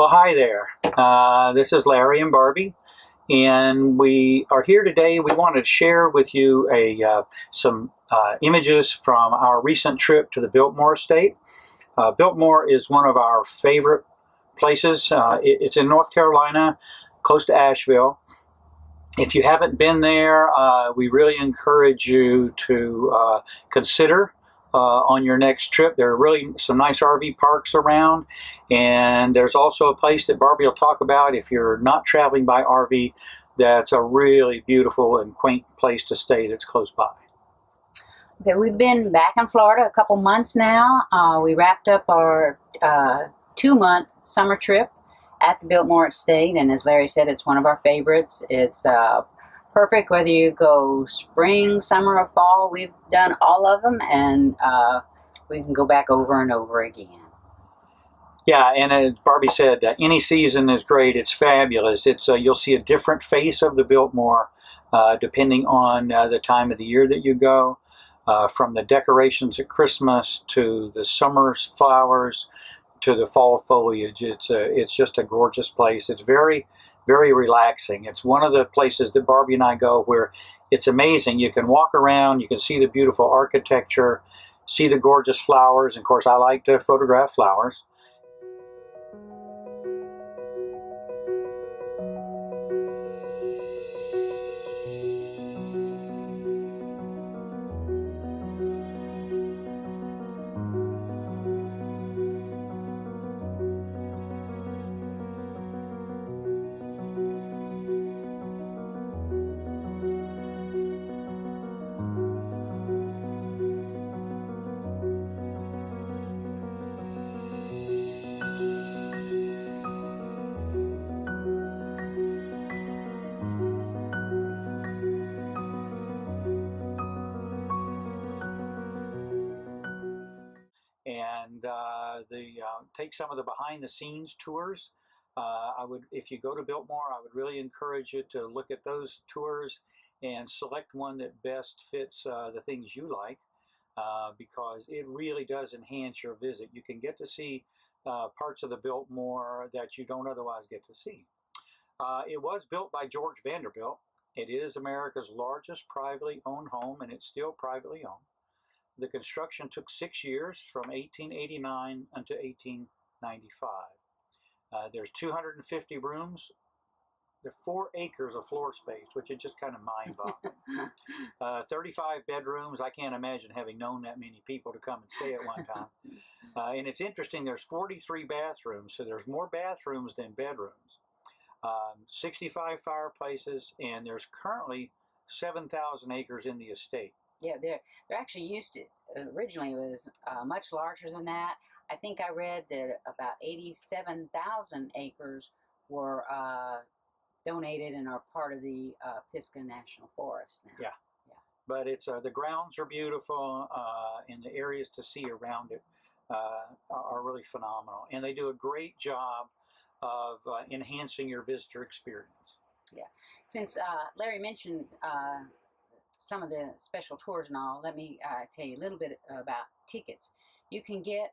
Well, hi there. This is Larry and Barbie, and we are here today. We wanted to share with you some images from our recent trip to the Biltmore Estate. Biltmore is one of our favorite places. It's in North Carolina, close to Asheville. If you haven't been there, we really encourage you to consider on your next trip. There are really some nice RV parks around, and there's also a place that Barbie will talk about if you're not traveling by RV. That's a really beautiful and quaint place to stay that's close by. Okay, we've been back in Florida a couple months now. We wrapped up our 2-month summer trip at the Biltmore Estate, and as Larry said, it's one of our favorites. It's perfect whether you go spring, summer, or fall. We've done all of them, and we can go back over and over again. Yeah, and as Barbie said, any season is great. It's fabulous. You'll see a different face of the Biltmore depending on the time of the year that you go. From the decorations at Christmas to the summer's flowers to the fall foliage, it's just a gorgeous place. It's very, very relaxing. It's one of the places that Barbie and I go where it's amazing. You can walk around, you can see the beautiful architecture, see the gorgeous flowers. And of course, I like to photograph flowers. And take some of the behind-the-scenes tours. If you go to Biltmore, I would really encourage you to look at those tours and select one that best fits the things you like, because it really does enhance your visit. You can get to see parts of the Biltmore that you don't otherwise get to see. It was built by George Vanderbilt. It is America's largest privately owned home, and it's still privately owned. The construction took 6 years, from 1889 until 1895. There's 250 rooms. There are 4 acres of floor space, which is just kind of mind-boggling. 35 bedrooms. I can't imagine having known that many people to come and stay at one time. And it's interesting, there's 43 bathrooms, so there's more bathrooms than bedrooms. 65 fireplaces, and there's currently 7,000 acres in the estate. Yeah, they're actually used to, originally it was much larger than that. I think I read that about 87,000 acres were donated and are part of the Pisgah National Forest now. Yeah. But it's the grounds are beautiful, and the areas to see around it are really phenomenal. And they do a great job of enhancing your visitor experience. Yeah. Since Larry mentioned some of the special tours and all, let me tell you a little bit about tickets. You can get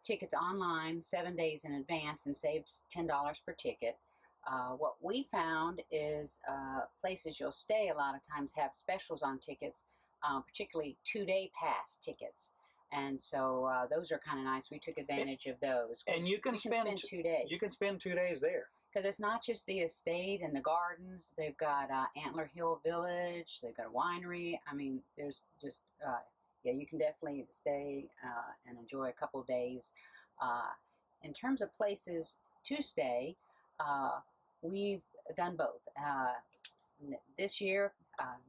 tickets online 7 days in advance and save $10 per ticket. What we found is places you'll stay a lot of times have specials on tickets, particularly 2-day pass tickets. And so those are kind of nice. We took advantage of those. And you can spend 2 days. You can spend 2 days there. Because it's not just the estate and the gardens. They've got Antler Hill Village. They've got a winery. I mean, there's just, yeah, you can definitely stay and enjoy a couple days. In terms of places to stay, we've done both. This year,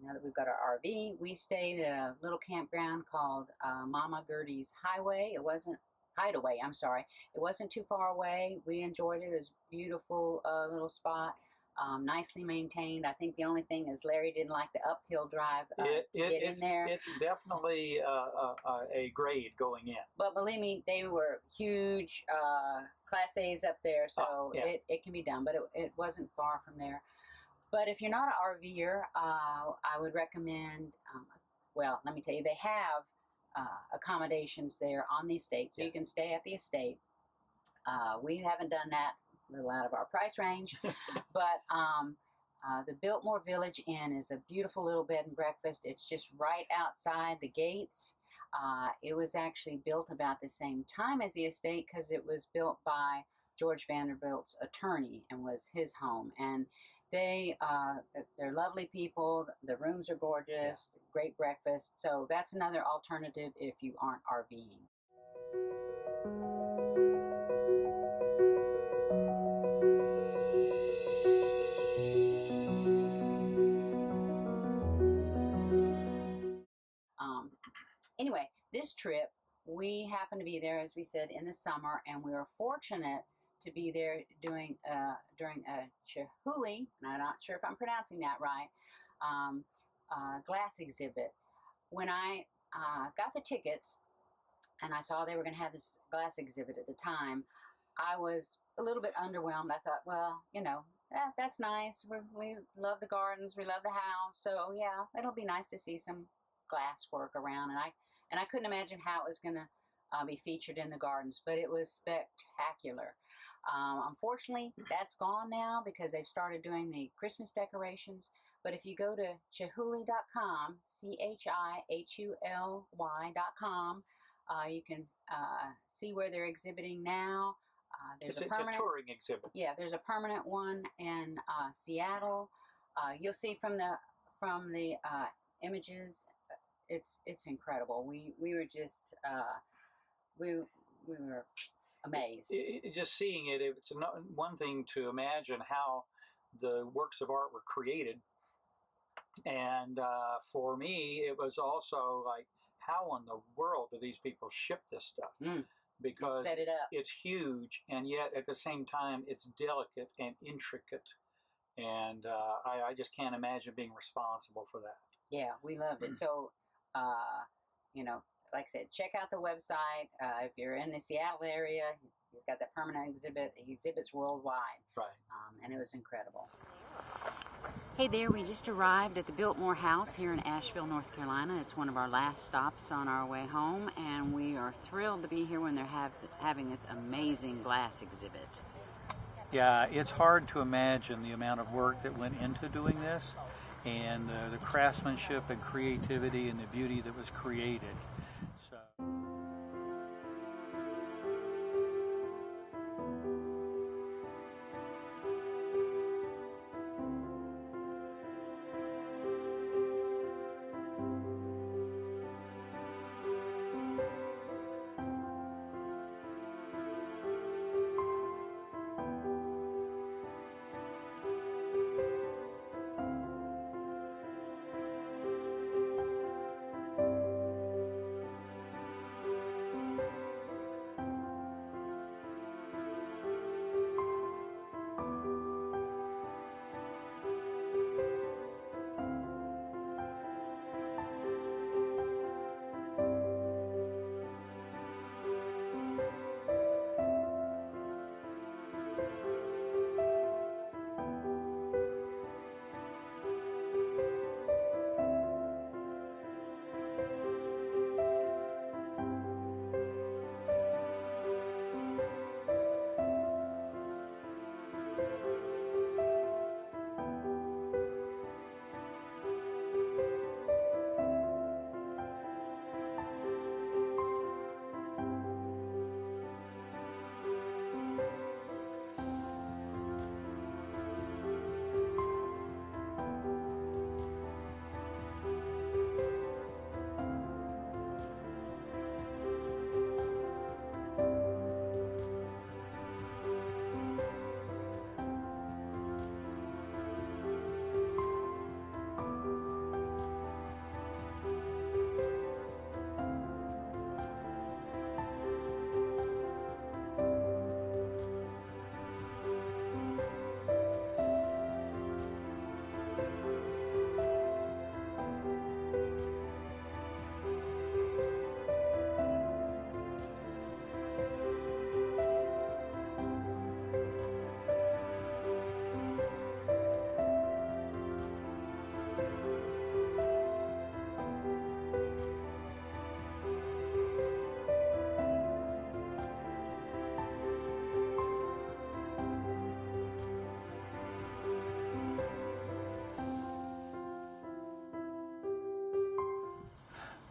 now that we've got our RV, we stayed at a little campground called Mama Gertie's Hideaway. I'm sorry. It wasn't too far away. We enjoyed it. It was a beautiful little spot, nicely maintained. I think the only thing is Larry didn't like the uphill drive to get in there. It's definitely a grade going in. But believe me, they were huge Class A's up there, so yeah. it can be done. But it wasn't far from there. But if you're not an RVer, I would recommend, well, let me tell you, they have accommodations there on the estate, so you can stay at the estate. We haven't done that, a little out of our price range, but the Biltmore Village Inn is a beautiful little bed and breakfast. It's just right outside the gates. It was actually built about the same time as the estate because it was built by George Vanderbilt's attorney and was his home. And they're lovely people. The rooms are gorgeous, great breakfast. So that's another alternative if you aren't RVing. Anyway, this trip, we happened to be there, as we said, in the summer, and we were fortunate to be there during a Chihuly, and I'm not sure if I'm pronouncing that right, glass exhibit. When I got the tickets and I saw they were going to have this glass exhibit at the time, I was a little bit underwhelmed. I thought, well, that's nice. We love the gardens. We love the house. So, yeah, it'll be nice to see some glass work around. And I couldn't imagine how it was going to be featured in the gardens, but it was spectacular. Unfortunately, that's gone now because they've started doing the Christmas decorations. But if you go to chihuly.com, CHIHULY.com, you can see where they're exhibiting now. It's a touring exhibit. Yeah, there's a permanent one in Seattle. You'll see from the images, it's incredible. We were just we were amazed. Just seeing it, it's one thing to imagine how the works of art were created, and for me, it was also like, how in the world do these people ship this stuff? Because set it up. It's huge, and yet at the same time, it's delicate and intricate, and I just can't imagine being responsible for that. Yeah, we loved it. So, like I said, check out the website. If you're in the Seattle area, he's got that permanent exhibit. He exhibits worldwide. Right. And it was incredible. Hey there, we just arrived at the Biltmore House here in Asheville, North Carolina. It's one of our last stops on our way home, and we are thrilled to be here when they're having this amazing glass exhibit. Yeah, it's hard to imagine the amount of work that went into doing this, and the craftsmanship and creativity and the beauty that was created. So.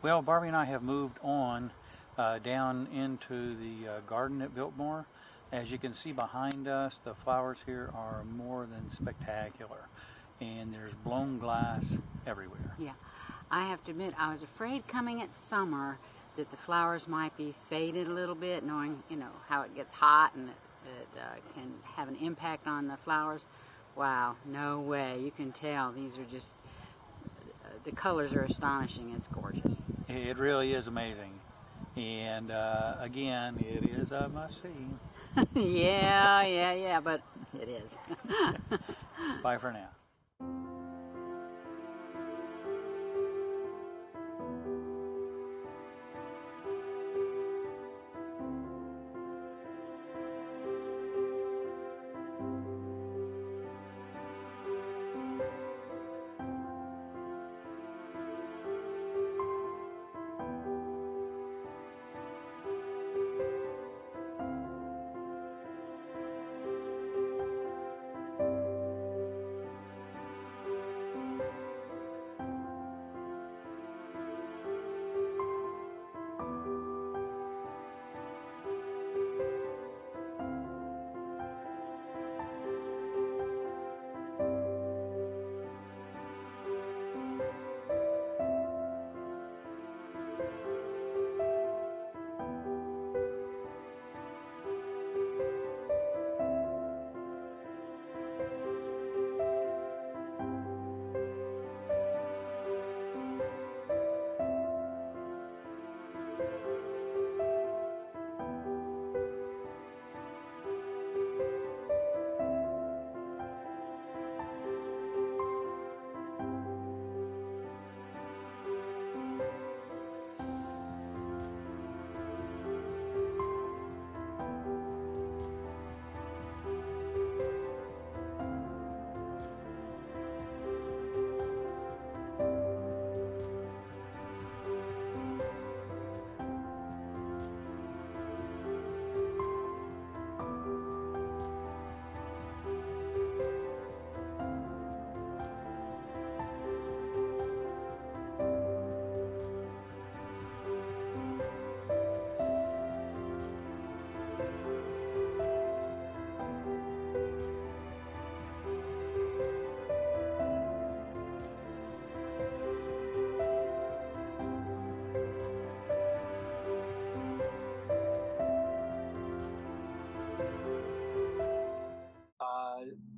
Well, Barbie and I have moved on down into the garden at Biltmore. As you can see behind us, the flowers here are more than spectacular, and there's blown glass everywhere. Yeah, I have to admit, I was afraid coming at summer that the flowers might be faded a little bit, knowing, you know, how it gets hot and it can have an impact on the flowers. Wow, no way. You can tell these are just, the colors are astonishing. It's gorgeous. It really is amazing. And again, it is a must-see. yeah, but it is. Bye for now.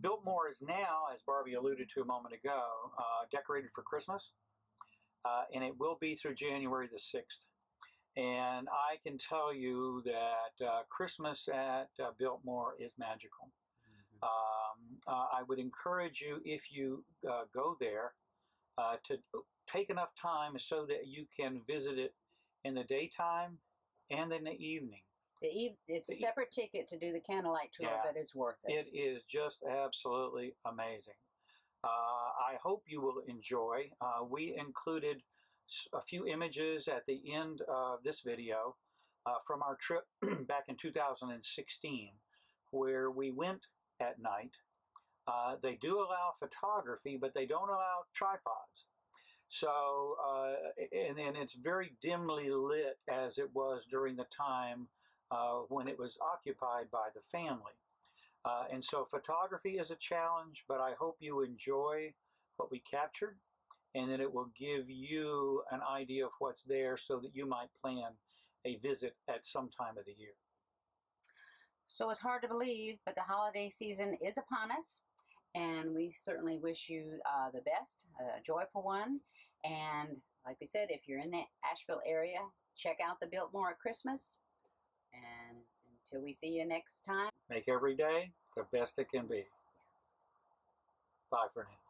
Biltmore is now, as Barbie alluded to a moment ago, decorated for Christmas, and it will be through January the 6th. And I can tell you that Christmas at Biltmore is magical. I would encourage you, if you go there, to take enough time so that you can visit it in the daytime and in the evening. It's a separate ticket to do the candlelight tour, Yeah, but it's worth it. It is just absolutely amazing. I hope you will enjoy. We included a few images at the end of this video from our trip back in 2016, where we went at night. They do allow photography, but they don't allow tripods. So, and then it's very dimly lit, as it was during the time when it was occupied by the family. And so photography is a challenge, but I hope you enjoy what we captured, and that it will give you an idea of what's there so that you might plan a visit at some time of the year. So it's hard to believe, but the holiday season is upon us, and we certainly wish you the best, a joyful one. And like we said, if you're in the Asheville area, check out the Biltmore at Christmas. And until we see you next time, make every day the best it can be. Bye for now.